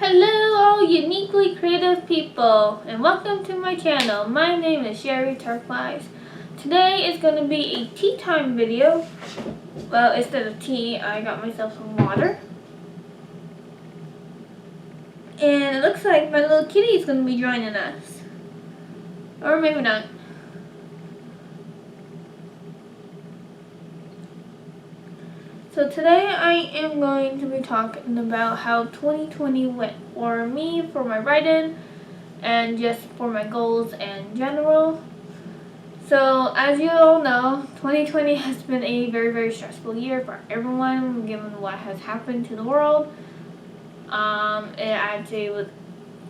Hello all uniquely creative people and welcome to my channel. My name is Sherry Turquoise. Today is going to be a tea time video. Well, instead of tea, I got myself some water. And it looks like my little kitty is going to be joining us. Or maybe not. So today I am going to be talking about how 2020 went for me, for my writing, and just for my goals in general. So as you all know, 2020 has been a very, very stressful year for everyone given what has happened to the world. I'd say it was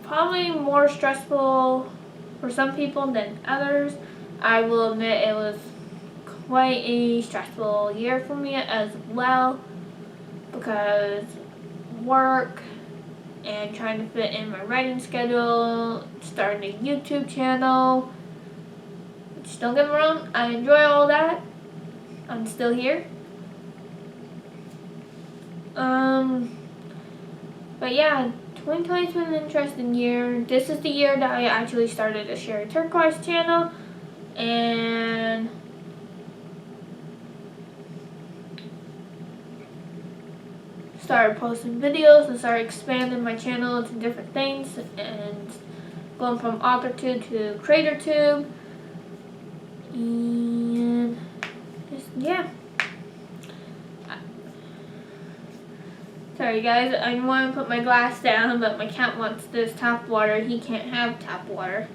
probably more stressful for some people than others. I will admit it was quite a stressful year for me as well because work and trying to fit in my writing schedule, starting a YouTube channel, which don't get me wrong, I enjoy all that. I'm still here. But yeah, 2020 has been an interesting year. This is the year that I actually started a Sherry Turquoise channel and started posting videos and started expanding my channel to different things and going from AuthorTube to CreatorTube. And just, yeah. Sorry guys, I want to put my glass down, but my cat wants this tap water. He can't have tap water.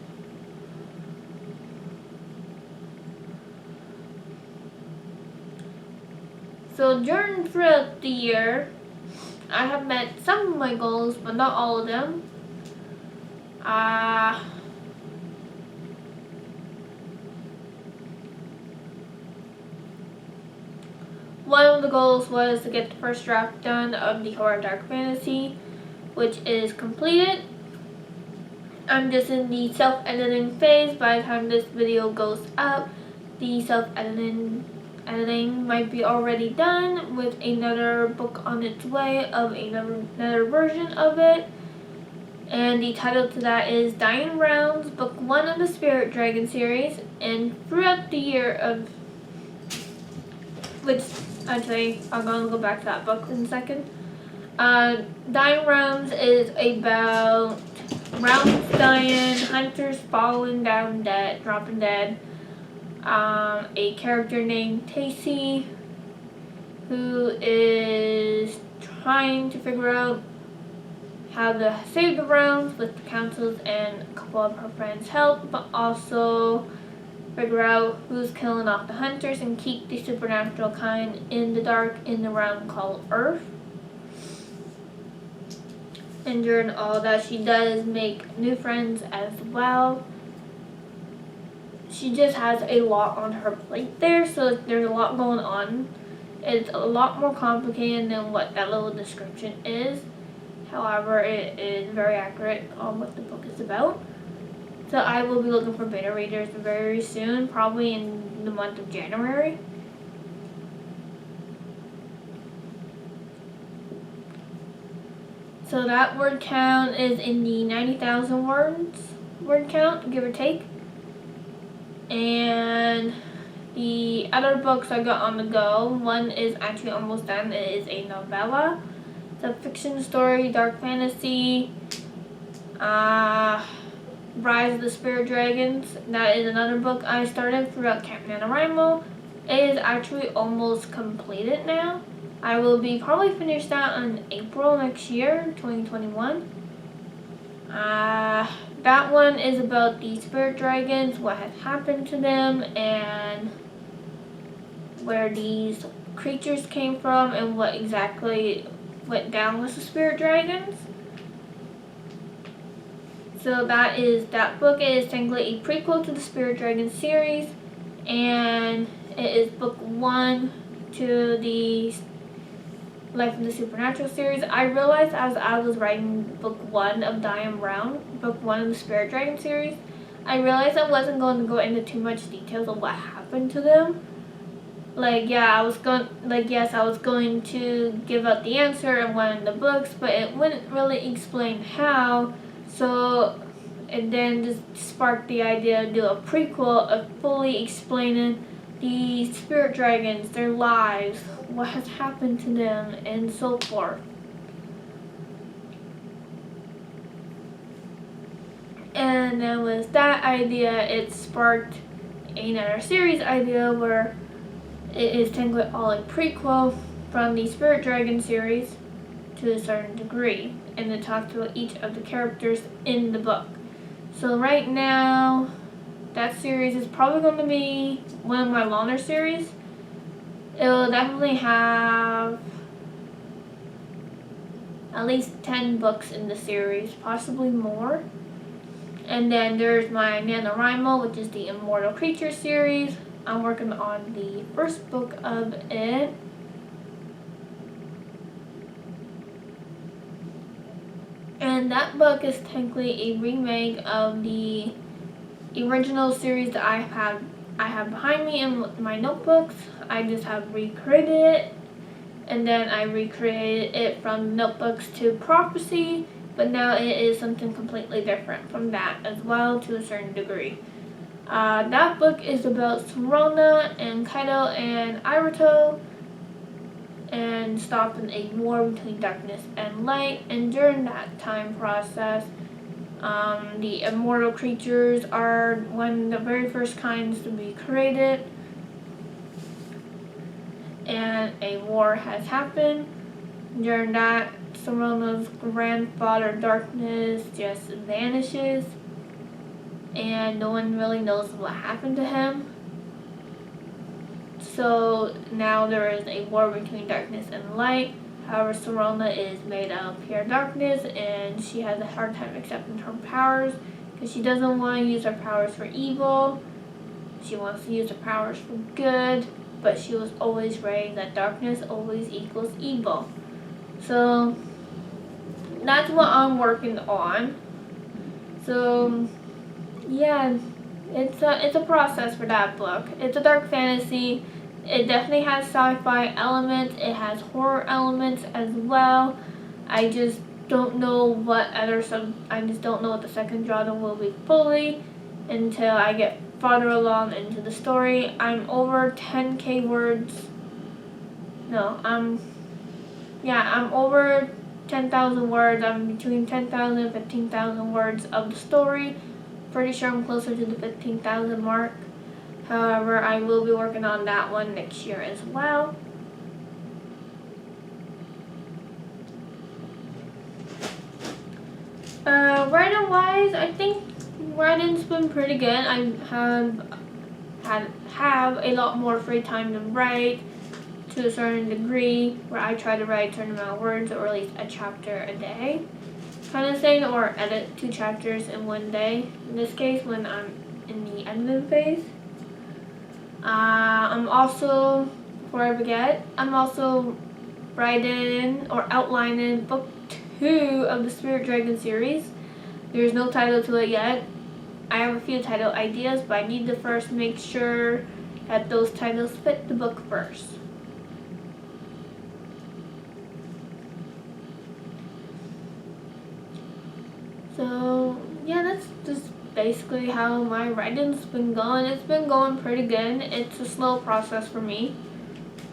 So throughout the year, I have met some of my goals, but not all of them. One of the goals was to get the first draft done of the horror dark fantasy, which is completed. I'm just in the self-editing phase. By the time this video goes up, the self-editing might be already done with another book on its way of another version of it. And the title to that is Dying Rounds, Book 1 of the Spirit Dragon series. And throughout the year of which actually I'm going to go back to that book in a second. Dying Rounds is about rounds dying, hunters falling down dead, dropping dead. A character named Tacy who is trying to figure out how to save the rounds with the councils and a couple of her friends' help, but also figure out who's killing off the hunters and keep the supernatural kind in the dark in the realm called Earth. And during all that, she does make new friends as well. She just has a lot on her plate there, so there's a lot going on. It's a lot more complicated than what that little description is. However, it is very accurate on what the book is about. So I will be looking for beta readers very soon, probably in the month of January. So that word count is in the 90,000 word count, give or take. And the other books I got on the go, one is actually almost done. It is a novella. It's a fiction story, dark fantasy. Rise of the Spirit Dragons. That is another book I started throughout Camp NaNoWriMo. It is actually almost completed now. I will be probably finished that in April next year, 2021. That one is about the spirit dragons, what has happened to them, and where these creatures came from, and what exactly went down with the spirit dragons. So that book is technically a prequel to the Spirit Dragon series, and it is book 1 to the Life in the Supernatural series. I realized as I was writing book 1 of Dying Round, book 1 of the Spirit Dragon series, I realized I wasn't going to go into too much details of what happened to them. yes, I was going to give out the answer in one of the books, but it wouldn't really explain how. So it then just sparked the idea to do a prequel of fully explaining the spirit dragons, their lives, what has happened to them, and so forth. And then with that idea, it sparked another series idea where it is technically all a prequel from the Spirit Dragon series to a certain degree, and it talks about each of the characters in the book. So right now, that series is probably going to be one of my longer series. It will definitely have at least 10 books in the series, possibly more. And then there's my NaNoWriMo, which is the Immortal Creature series. I'm working on the first book of it. And that book is technically a remake of the original series that I have behind me in my notebooks. I just have recreated it, and then I recreated it from notebooks to prophecy, but now it is something completely different from that as well to a certain degree. That book is about Serona and Kaido and Iruto and stopping a war between darkness and light, and during that time process, the immortal creatures are one of the very first kinds to be created, and a war has happened. During that, Sorona's grandfather, Darkness, just vanishes, and no one really knows what happened to him. So now there is a war between darkness and light. However, Serona is made of pure darkness, and she has a hard time accepting her powers because she doesn't want to use her powers for evil. She wants to use her powers for good, but she was always raised that darkness always equals evil. So that's what I'm working on. So yeah, it's a process for that book. It's a dark fantasy. It definitely has sci-fi elements. It has horror elements as well. I just don't know what I just don't know what the second genre will be fully until I get farther along into the story. I'm over 10k words. No, I'm over 10,000 words. I'm between 10,000 and 15,000 words of the story. Pretty sure I'm closer to the 15,000 mark. However, I will be working on that one next year as well. Writing-wise, I think writing's been pretty good. I have a lot more free time to write to a certain degree, where I try to write a certain amount of words, or at least a chapter a day kind of thing, or edit 2 chapters in one day. In this case, when I'm in the editing phase. I'm also, before I forget, I'm also writing or outlining book 2 of the Spirit Dragon series. There's no title to it yet. I have a few title ideas, but I need to first make sure that those titles fit the book first. So yeah, that's just basically how my writing's been going. It's been going pretty good. It's a slow process for me.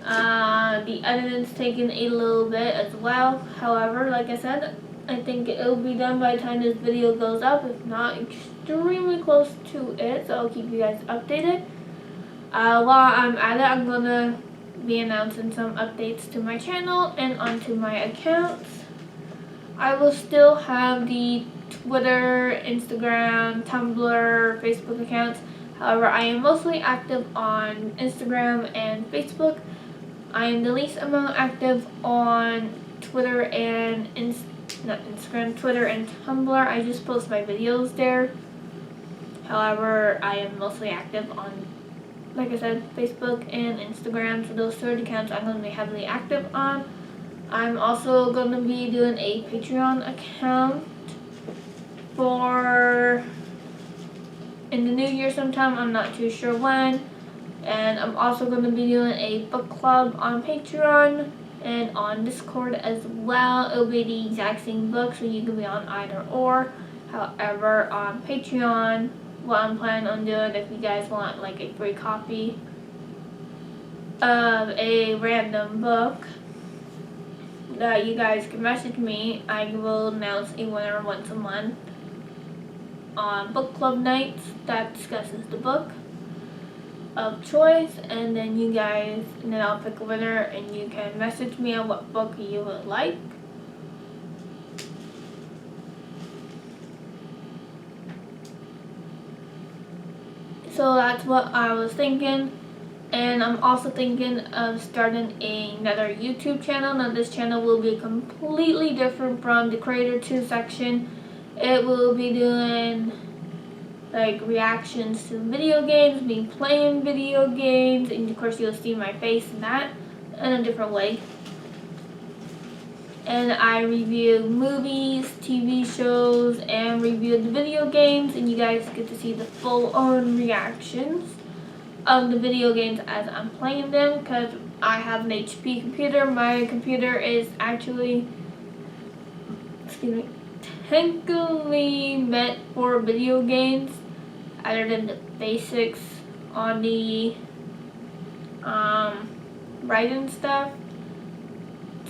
The editing's taken a little bit as well. However, like I said, I think it'll be done by the time this video goes up, if not extremely close to it, so I'll keep you guys updated. While I'm at it, I'm gonna be announcing some updates to my channel and onto my accounts. I will still have the Twitter, Instagram, Tumblr, Facebook accounts. However, I am mostly active on Instagram and Facebook. I am the least amount active on Twitter and Twitter and Tumblr. I just post my videos there. However, I am mostly active on, like I said, Facebook and Instagram. So those 3 accounts I'm going to be heavily active on. I'm also going to be doing a Patreon account for in the new year sometime. I'm not too sure when. And I'm also going to be doing a book club on Patreon and on Discord as well. It'll be the exact same book, so you can be on either or. However, on Patreon, what I'm planning on doing, if you guys want like a free copy of a random book that you guys can message me, I will announce a winner once a month on book club nights that discusses the book of choice, and then I'll pick a winner and you can message me on what book you would like. So that's what I was thinking. And I'm also thinking of starting another YouTube channel. Now this channel will be completely different from the Creator 2 section. It will be doing like reactions to video games, me playing video games, and of course you'll see my face in that in a different way. And I review movies, TV shows, and review the video games, and you guys get to see the full-on reactions of the video games as I'm playing them, because I have an HP computer. My computer is actually, technically meant for video games, other than the basics on the writing stuff.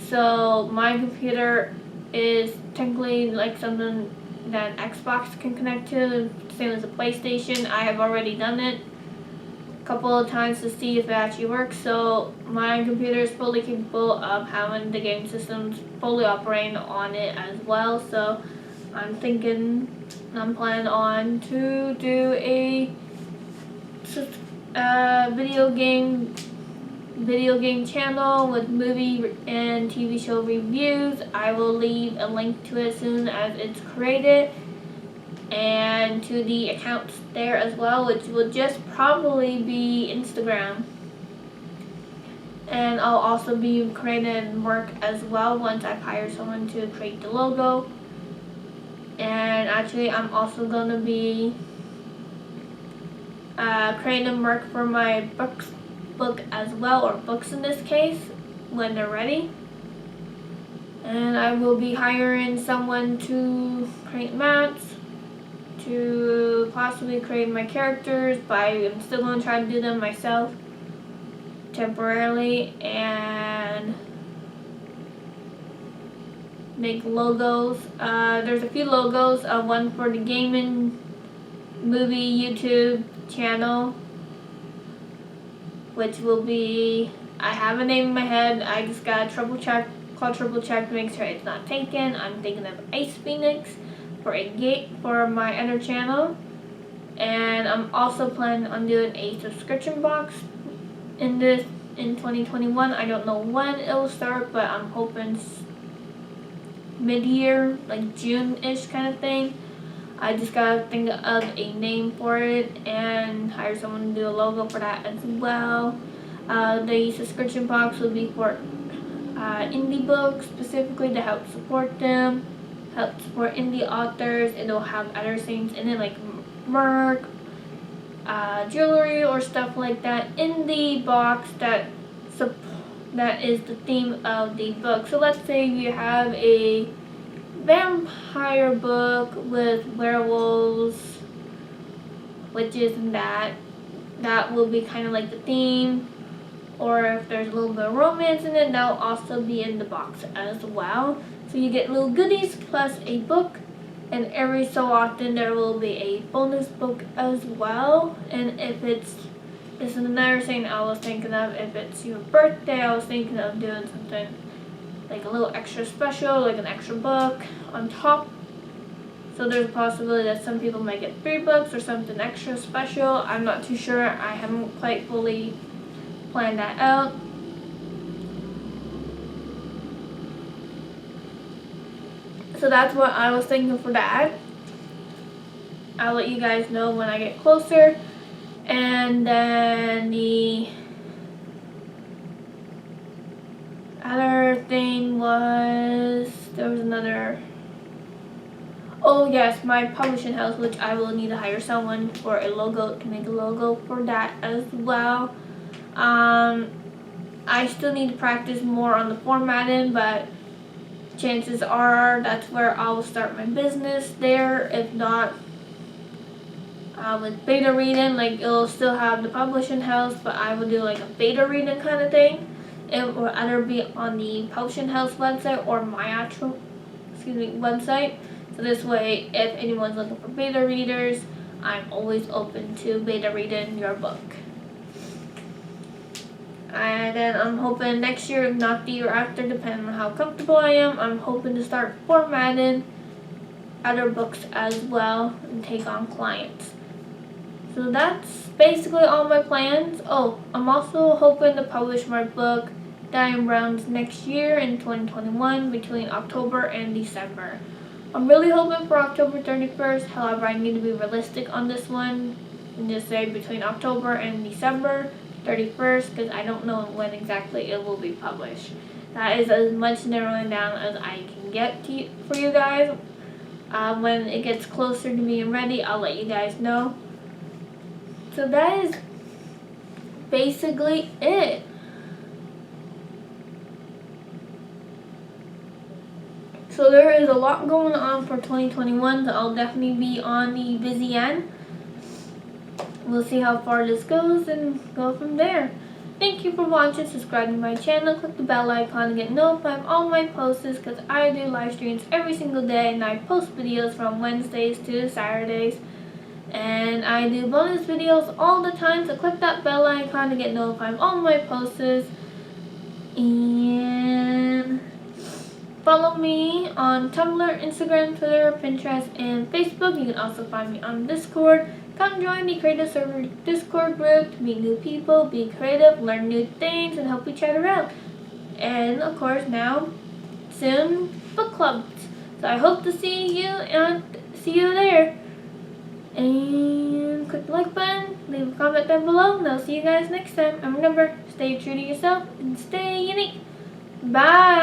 So my computer is technically like something that Xbox can connect to, same as a PlayStation. I have already done it a couple of times to see if it actually works. So my computer is fully capable of having the game systems fully operating on it as well. So I'm planning on to do a video game channel with movie and TV show reviews. I will leave a link to it as soon as it's created, and to the accounts there as well, which will just probably be Instagram. And I'll also be creating work as well once I've hired someone to create the logo. And actually I'm also going to be creating work for my book as well, or books in this case, when they're ready. And I will be hiring someone to create maps, to possibly create my characters, but I'm still going to try to do them myself temporarily, and make logos. There's a few logos, one for the gaming movie YouTube channel, which will be, I have a name in my head, I just gotta triple check to make sure it's not taken. I'm thinking of Ice Phoenix for my other channel. And I'm also planning on doing a subscription box in 2021. I don't know when it will start, but I'm hoping mid-year, like June-ish kind of thing. I just gotta think of a name for it and hire someone to do a logo for that as well. The subscription box will be for indie books, specifically to help support them, help support indie authors. It'll have other things in it like merch, jewelry, or stuff like that in the box that is the theme of the book. So let's say you have a vampire book with werewolves, witches, and that will be kind of like the theme. Or if there's a little bit of romance in it, that'll also be in the box as well. So you get little goodies plus a book, and every so often there will be a bonus book as well. And if this is another thing I was thinking of, if it's your birthday, I was thinking of doing something like a little extra special, like an extra book on top. So there's a possibility that some people might get 3 books or something extra special. I'm not too sure. I haven't quite fully planned that out. So that's what I was thinking for that. I'll let you guys know when I get closer. And then the other thing was, there was another, oh yes, my publishing house, which I will need to hire someone for a logo, to make a logo for that as well. I still need to practice more on the formatting, but chances are that's where I'll start my business there. If not, with beta reading, like it'll still have the publishing house, but I will do like a beta reading kind of thing. It will either be on the publishing house website or my actual website. So this way, if anyone's looking for beta readers, I'm always open to beta reading your book. And then I'm hoping next year, if not the year after, depending on how comfortable I am, I'm hoping to start formatting other books as well and take on clients. So that's basically all my plans. Oh, I'm also hoping to publish my book, Dying Browns, next year in 2021 between October and December. I'm really hoping for October 31st, however I need to be realistic on this one and just say between October and December 31st because I don't know when exactly it will be published. That is as much narrowing down as I can get for you guys. When it gets closer to being ready, I'll let you guys know. So that is basically it. So there is a lot going on for 2021, so I'll definitely be on the busy end. We'll see how far this goes and go from there. Thank you for watching, subscribe to my channel, click the bell icon to get notified of all my posts because I do live streams every single day and I post videos from Wednesdays to Saturdays. And I do bonus videos all the time, so click that bell icon to get notified of all my posts. And follow me on Tumblr, Instagram, Twitter, Pinterest, and Facebook. You can also find me on Discord. Come join the Creative Server Discord group to meet new people, be creative, learn new things, and help each other out. And of course now, soon, book clubs. So I hope to see you there. And click the like button, leave a comment down below, and I'll see you guys next time. And remember, stay true to yourself and stay unique. Bye!